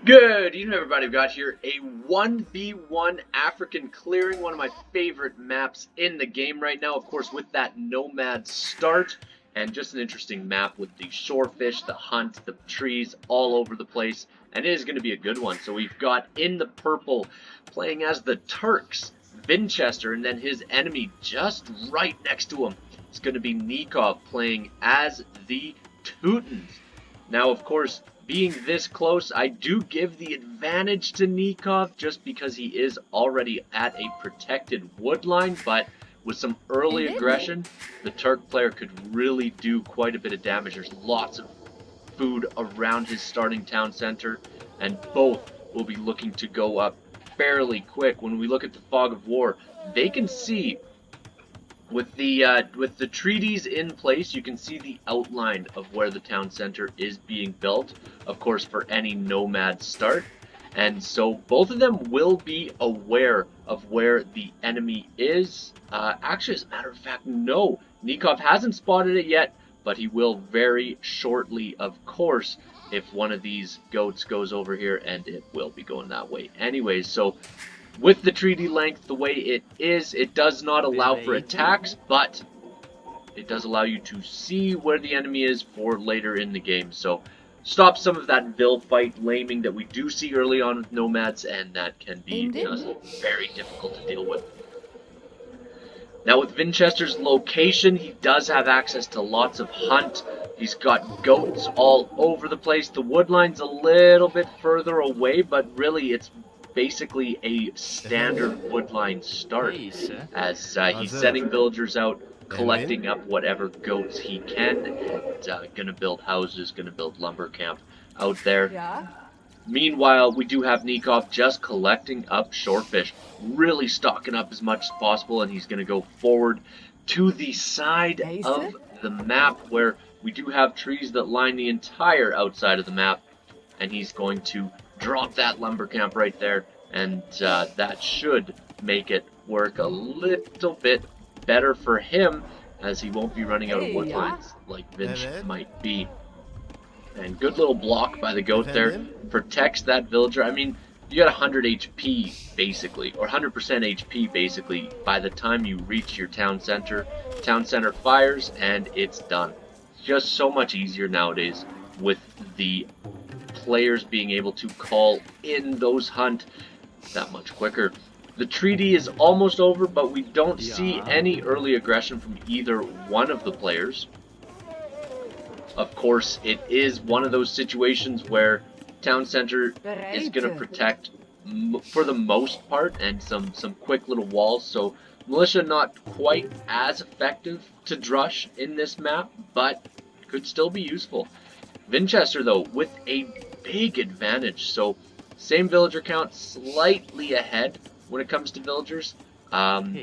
Good evening, everybody. We've got here a 1v1 African clearing, one of my favorite maps in the game right now. Of course, with that nomad start, and just an interesting map with the shorefish, the hunt, the trees all over the place, and it is going to be a good one. So we've got in the purple, playing as the Turks, Vinchester, and then his enemy just right next to him. It's going to be Nicov playing as the Teutons. Now, of course, being this close, I do give the advantage to Nicov just because he is already at a protected wood line, but with some early aggression, the Turk player could really do quite a bit of damage. There's lots of food around his starting town center, and both will be looking to go up fairly quick. When we look at the fog of war, they can see with the treaties in place, you can see the outline of where the town center is being built, of course, for any nomad start. And so both of them will be aware of where the enemy is. Actually, as a matter of fact, no. Nicov hasn't spotted it yet, but he will very shortly, of course, if one of these goats goes over here, and it will be going that way anyways. So with the treaty length the way it is, it does not allow for attacks, but it does allow you to see where the enemy is for later in the game. So stop some of that Vil fight laming that we do see early on with nomads, and that can be just very difficult to deal with. Now with Vinchester's location, he does have access to lots of hunt. He's got goats all over the place. The wood line's a little bit further away, but really it's basically a standard woodline start, as he's sending villagers out, collecting up whatever goats he can, and gonna build houses, gonna build lumber camp out there. Yeah. Meanwhile, we do have Nicov just collecting up shorefish, really stocking up as much as possible, and he's gonna go forward to the side of the map where we do have trees that line the entire outside of the map, and he's going to drop that lumber camp right there, and that should make it work a little bit better for him, as he won't be running out of wood lines like Vinch might be. And good little block by the goat there, protects that villager. I mean, you got 100 HP basically, or 100% HP basically by the time you reach your town center. Town center fires and it's done. Just so much easier nowadays with the players being able to call in those hunt that much quicker. The treaty is almost over, but we don't see any early aggression from either one of the players. Of course, it is one of those situations where town center is going to protect for the most part, and some quick little walls, so militia not quite as effective to drush in this map, but could still be useful. Vinchester, though, with a big advantage, so same villager count, slightly ahead when it comes to villagers, and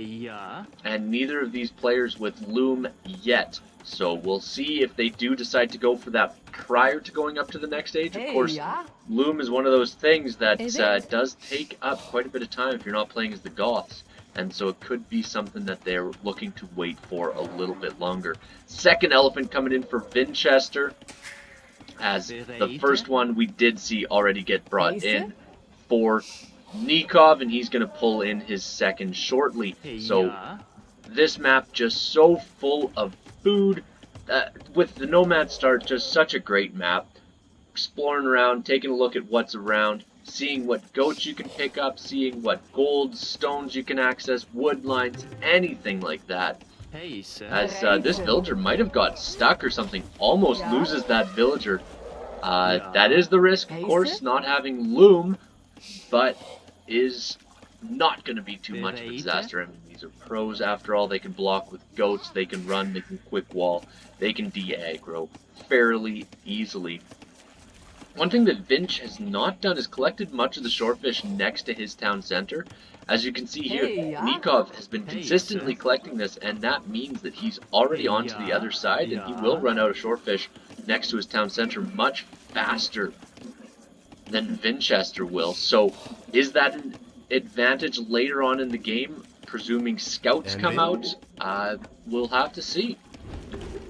neither of these players with loom yet. So we'll see if they do decide to go for that prior to going up to the next stage. Of course, loom is one of those things that does take up quite a bit of time if you're not playing as the Goths. And so it could be something that they're looking to wait for a little bit longer. Second elephant coming in for Vinchester, as the first one we did see already get brought in for Nicov, and he's going to pull in his second shortly. So this map just so full of food. With the nomad start, just such a great map. Exploring around, taking a look at what's around, seeing what goats you can pick up, seeing what gold, stones you can access, wood lines, anything like that. As this villager might have got stuck or something, almost loses that villager. That is the risk, of course, not having loom, but is not going to be too much of a disaster. I mean, these are pros after all. They can block with goats, they can run, they can quick wall, they can de-aggro fairly easily. One thing that Vinch has not done is collected much of the shorefish next to his town center. As you can see here, Nicov has been consistently collecting this, and that means that he's already onto the other side, and he will run out of shorefish next to his town center much faster than Vinchester will. So is that an advantage later on in the game, presuming scouts come out? We'll have to see.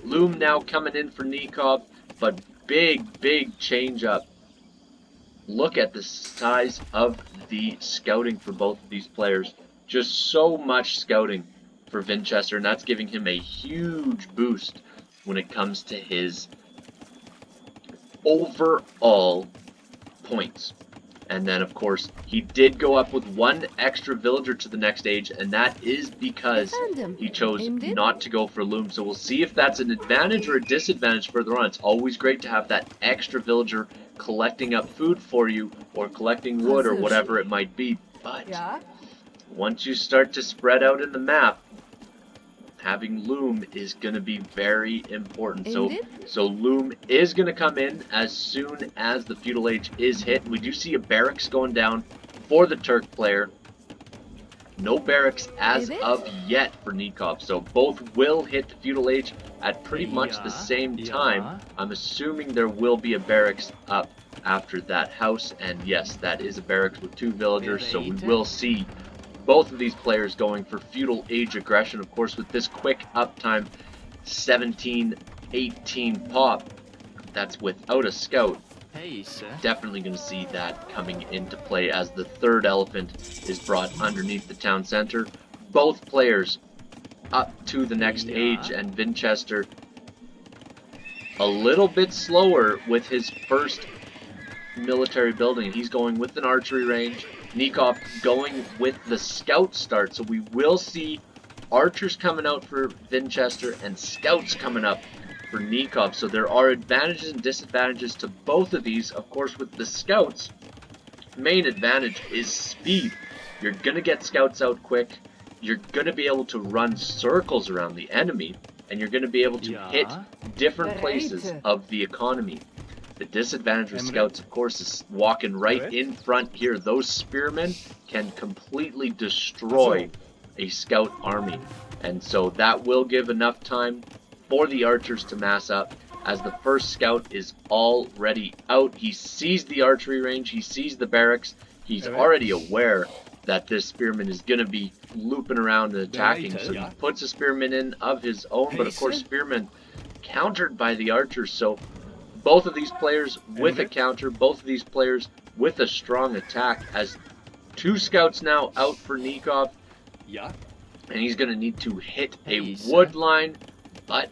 Loom now coming in for Nicov, but big change up look at the size of the scouting for both of these players. Just so much scouting for Vinchester, and that's giving him a huge boost when it comes to his overall points. And then, of course, he did go up with one extra villager to the next stage, and that is because he chose not to go for Loom. So we'll see if that's an advantage or a disadvantage further on. It's always great to have that extra villager collecting up food for you, or collecting wood, or whatever it might be. But once you start to spread out in the map, having Loom is going to be very important. So Loom is going to come in as soon as the feudal age is hit. We do see a barracks going down for the Turk player. No barracks as of yet for Nicov. So both will hit the feudal age at pretty much the same time. I'm assuming there will be a barracks up after that house. And yes, that is a barracks with 2 villagers. So we will see both of these players going for feudal age aggression. Of course, with this quick uptime 17-18 pop, that's without a scout. Definitely going to see that coming into play as the 3rd elephant is brought underneath the town center. Both players up to the next age, and Vinchester a little bit slower with his first military building. He's going with an archery range. Nicov going with the scout start. So we will see archers coming out for Vinchester and scouts coming up for Nicov. So there are advantages and disadvantages to both of these. Of course, with the scouts, main advantage is speed. You're going to get scouts out quick. You're going to be able to run circles around the enemy, and you're going to be able to hit different places of the economy. The disadvantage with scouts, of course, is walking right in front here. Those spearmen can completely destroy a scout army. And so that will give enough time for the archers to mass up, as the first scout is already out. He sees the archery range. He sees the barracks. He's already aware that this spearman is going to be looping around and attacking. So he puts a spearman in of his own. But of course, spearman countered by the archers. So both of these players with a counter, both of these players with a strong attack, as 2 scouts now out for Nicov. And he's going to need to hit a wood line, but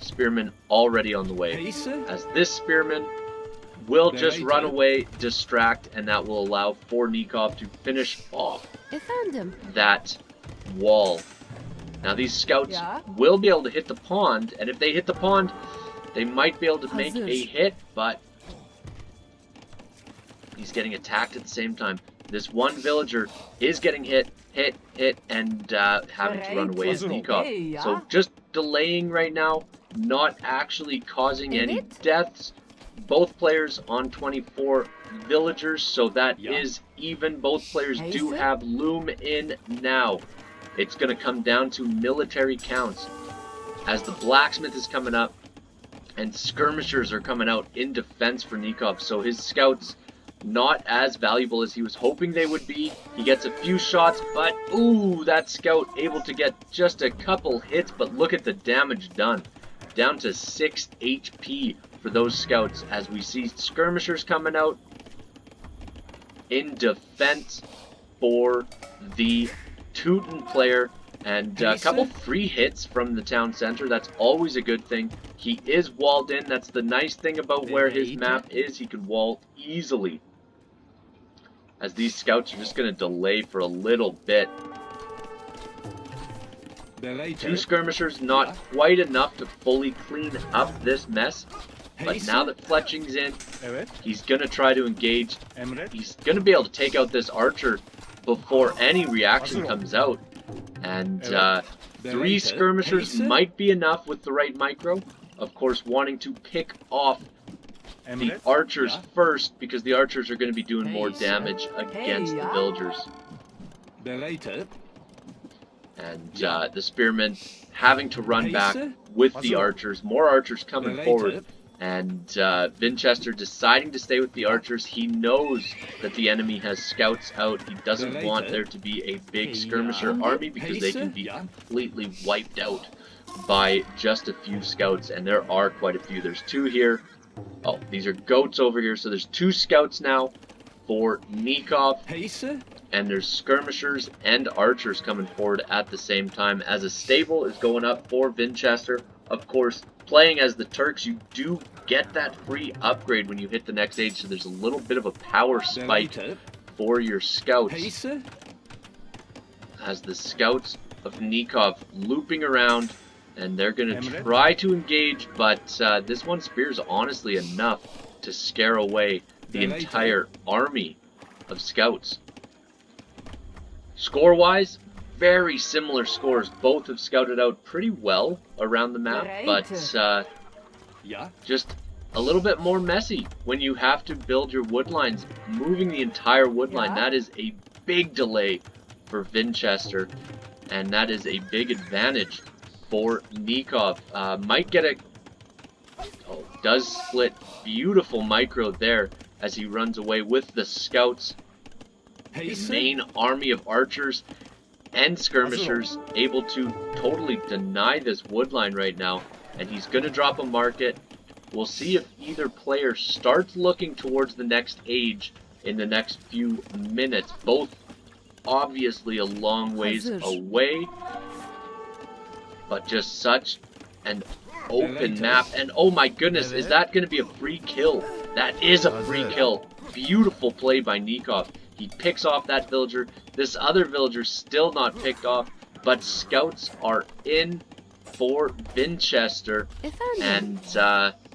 spearman already on the way. As this spearman will just run away, distract, and that will allow for Nicov to finish off that wall. Now these scouts will be able to hit the pond, and if they hit the pond, they might be able to make a hit, but he's getting attacked at the same time. This one villager is getting hit, and having to run away as Nicov. So just delaying right now, not actually causing any deaths. Both players on 24 villagers, so that is even. Both players do have Loom in now. It's going to come down to military counts, as the blacksmith is coming up, and skirmishers are coming out in defense for Nicov. So his scouts not as valuable as he was hoping they would be. He gets a few shots, but ooh, that scout able to get just a couple hits, but look at the damage done. Down to 6 HP for those scouts, as we see skirmishers coming out in defense for the Teuton player. And a couple free hits from the town center. That's always a good thing. He is walled in. That's the nice thing about where his map is. He can wall easily, as these scouts are just going to delay for a little bit. 2 skirmishers, not quite enough to fully clean up this mess. But now that Fletching's in, he's going to try to engage. He's going to be able to take out this archer before any reaction comes out. And 3 skirmishers might be enough with the right micro. Of course, wanting to pick off the archers first, because the archers are going to be doing more damage against the villagers. And the spearmen having to run back with the archers. More archers coming forward. And Vinchester deciding to stay with the archers. He knows that the enemy has scouts out. He doesn't want there to be a big skirmisher army, because they can be completely wiped out by just a few scouts. And there are quite a few. There's 2 here. Oh, these are goats over here. So there's 2 scouts now for Nicov. And there's skirmishers and archers coming forward at the same time as a stable is going up for Vinchester. Of course, playing as the Turks, you do get that free upgrade when you hit the next age, so there's a little bit of a power spike for your scouts. As the scouts of Nicov looping around, and they're going to try to engage, but this one spear is honestly enough to scare away the entire army of scouts. Score-wise, very similar scores. Both have scouted out pretty well around the map, but just a little bit more messy when you have to build your wood lines. Moving the entire wood line, that is a big delay for Vinchester, and that is a big advantage for Nicov. Might get a... Oh, does split. Beautiful micro there as he runs away with the scouts. The main army of archers and skirmishers able to totally deny this wood line right now, and he's going to drop a market. We'll see if either player starts looking towards the next age in the next few minutes. Both obviously a long ways away, but just such an open map. And oh my goodness, is that going to be a free kill? That is a free kill. Beautiful play by Nicov. He picks off that villager. This other villager still not picked off, but scouts are in for Vinchester, and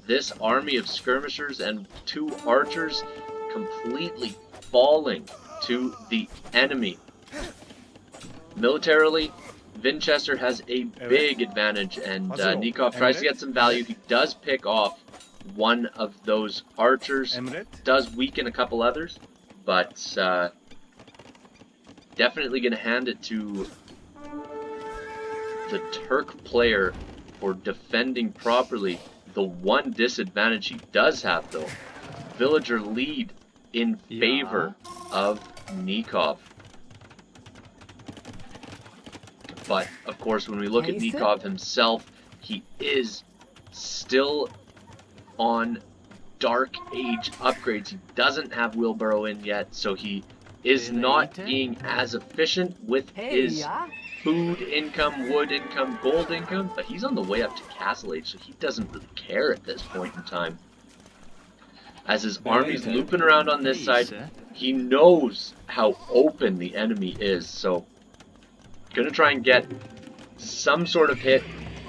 this army of skirmishers and 2 archers completely falling to the enemy. Militarily, Vinchester has a big advantage, and Nicov tries to get some value. He does pick off one of those archers, does weaken a couple others, but definitely going to hand it to the Turk player for defending properly. The one disadvantage he does have, though, villager lead in favor of Nicov. But, of course, when we look at Nicov himself, he is still on Dark Age upgrades. He doesn't have wheelbarrow in yet, so he is not being as efficient with his food income, wood income, gold income, but he's on the way up to Castle Age, so he doesn't really care at this point in time. As his army's looping around on this side, he knows how open the enemy is, so gonna try and get some sort of hit.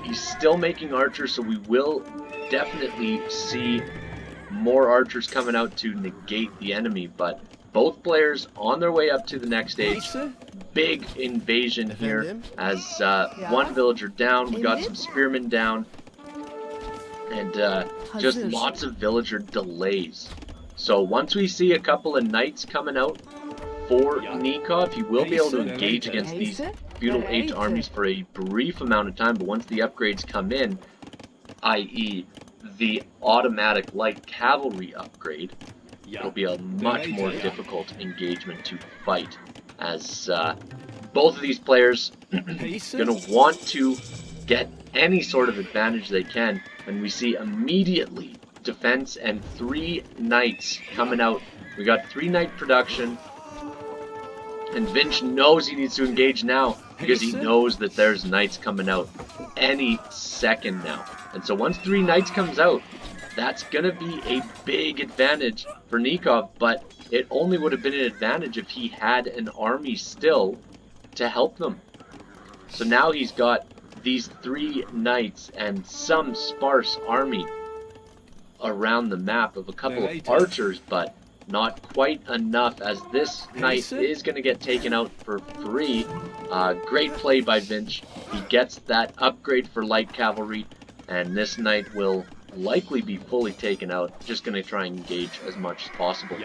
He's still making archers, so we will definitely see more archers coming out to negate the enemy, but both players on their way up to the next stage. Big invasion here as one villager down, we got some spearmen down, and just lots of villager delays. So once we see a couple of knights coming out for Nicov, he will be able to engage against these feudal age armies for a brief amount of time, but once the upgrades come in, i.e. the automatic light cavalry upgrade, it'll be a much more difficult engagement to fight, as both of these players gonna want to get any sort of advantage they can, and we see immediately defense and 3 knights coming out. We got 3 knight production, and Vinch knows he needs to engage now because he knows that there's knights coming out any second now. And so once 3 knights comes out, that's going to be a big advantage for Nicov, but it only would have been an advantage if he had an army still to help them. So now he's got these 3 knights and some sparse army around the map of a couple of archers, but not quite enough, as this knight is going to get taken out for free. Great play by Vinch. He gets that upgrade for light cavalry, and this knight will likely be fully taken out. Just going to try and engage as much as possible.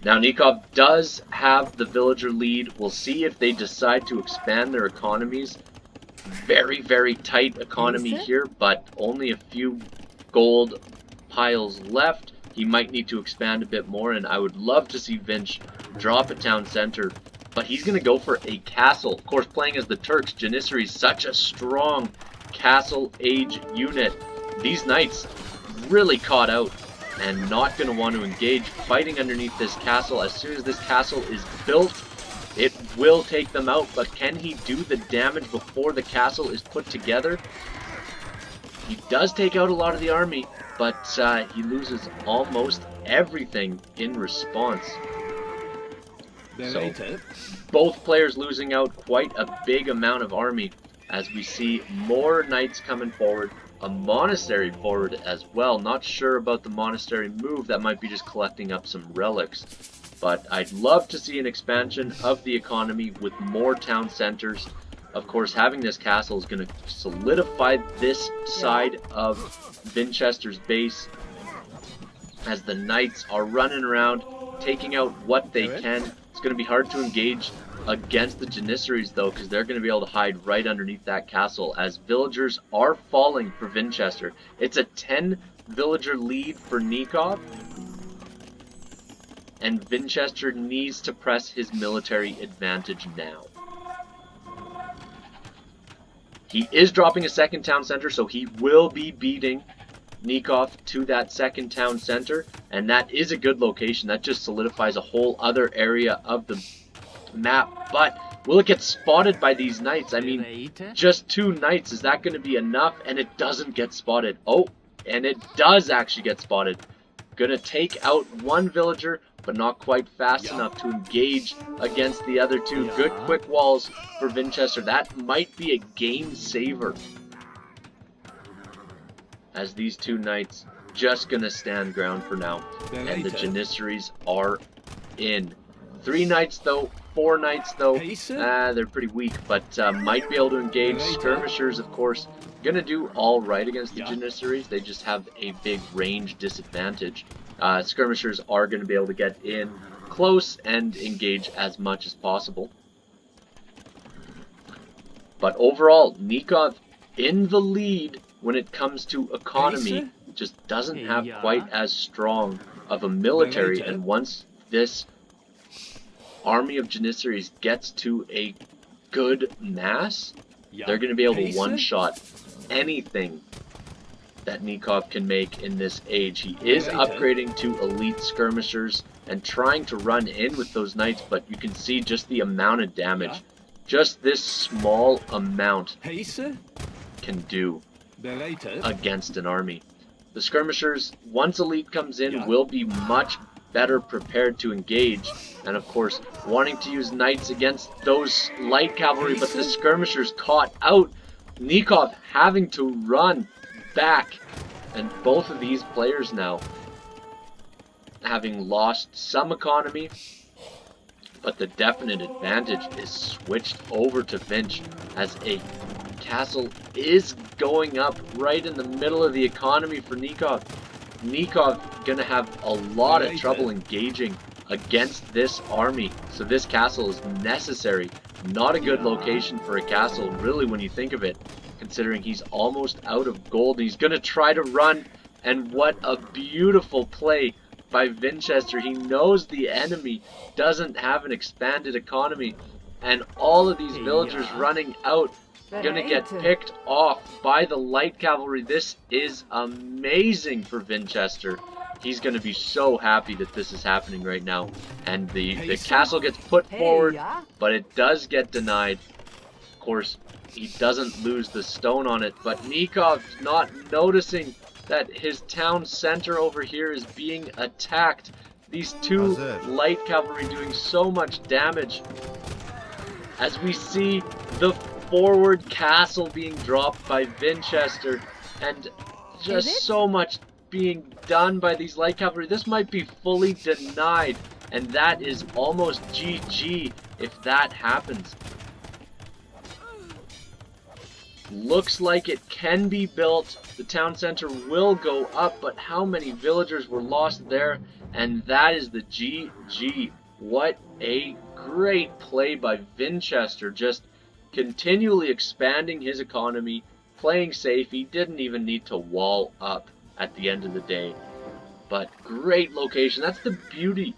Now Nicov does have the villager lead. We'll see if they decide to expand their economies. Very, very tight economy here, but only a few gold piles left. He might need to expand a bit more, and I would love to see Vinch drop a town center, but he's going to go for a castle. Of course, playing as the Turks, Janissary is such a strong castle age unit, these knights really caught out and not going to want to engage, fighting underneath this castle. As soon as this castle is built, it will take them out, but can he do the damage before the castle is put together? He does take out a lot of the army, but he loses almost everything in response. So, both players losing out quite a big amount of army as we see more knights coming forward, a monastery forward as well. Not sure about the monastery move, that might be just collecting up some relics. But I'd love to see an expansion of the economy with more town centers. Of course, having this castle is going to solidify this side of Vinchester's base as the knights are running around, taking out what they can. It's going to be hard to engage against the Janissaries, though, because they're going to be able to hide right underneath that castle as villagers are falling for Vinchester. It's a 10 villager lead for Nicov, and Vinchester needs to press his military advantage now. He is dropping a second town center, so he will be beating Nicov to that second town center, and that is a good location. That just solidifies a whole other area of the map. But will it get spotted by these knights? I mean, just 2 knights, is that going to be enough? And it doesn't get spotted. Oh, and it does actually get spotted. Gonna take out 1 villager, but not quite fast enough to engage against the other 2. Good quick walls for Vinchester. That might be a game saver, as these 2 knights just gonna stand ground for now, and the Janissaries are in. 3 knights though, 4 knights though, they're pretty weak, but might be able to engage. Skirmishers, of course, gonna do all right against the Janissaries. They just have a big range disadvantage. Skirmishers are gonna be able to get in close and engage as much as possible. But overall, Nicov in the lead when it comes to economy, just doesn't have quite as strong of a military, and once this army of Janissaries gets to a good mass, they're going to be able to one-shot anything that Nicov can make in this age. He is upgrading to elite skirmishers and trying to run in with those knights, but you can see just the amount of damage just this small amount can do against an army. The skirmishers, once elite comes in, will be much better prepared to engage, and of course wanting to use knights against those light cavalry, but the skirmishers caught out. Nicov having to run back, and both of these players now having lost some economy, but the definite advantage is switched over to Vinch, as a castle is going up right in the middle of the economy for Nicov. Nicov gonna have a lot of trouble engaging against this army, so this castle is necessary. Not a good location for a castle, really, when you think of it, considering he's almost out of gold. He's gonna try to run, and what a beautiful play by Vinchester. He knows the enemy doesn't have an expanded economy, and all of these villagers running out gonna get picked off by the light cavalry. This is amazing for Vinchester. He's gonna be so happy that this is happening right now, and the castle gets put forward, but it does get denied. Of course, he doesn't lose the stone on it, but Nicov not noticing that his town center over here is being attacked. These 2 light cavalry doing so much damage, as we see the forward castle being dropped by Vinchester, and just so much being done by these light cavalry. This might be fully denied, and that is almost GG if that happens. Looks like it can be built. The town center will go up, but how many villagers were lost there? And that is the GG. What a great play by Vinchester, just continually expanding his economy, playing safe. He didn't even need to wall up at the end of the day. But great location. That's the beauty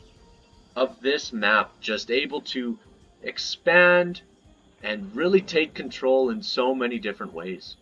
of this map, just able to expand and really take control in so many different ways.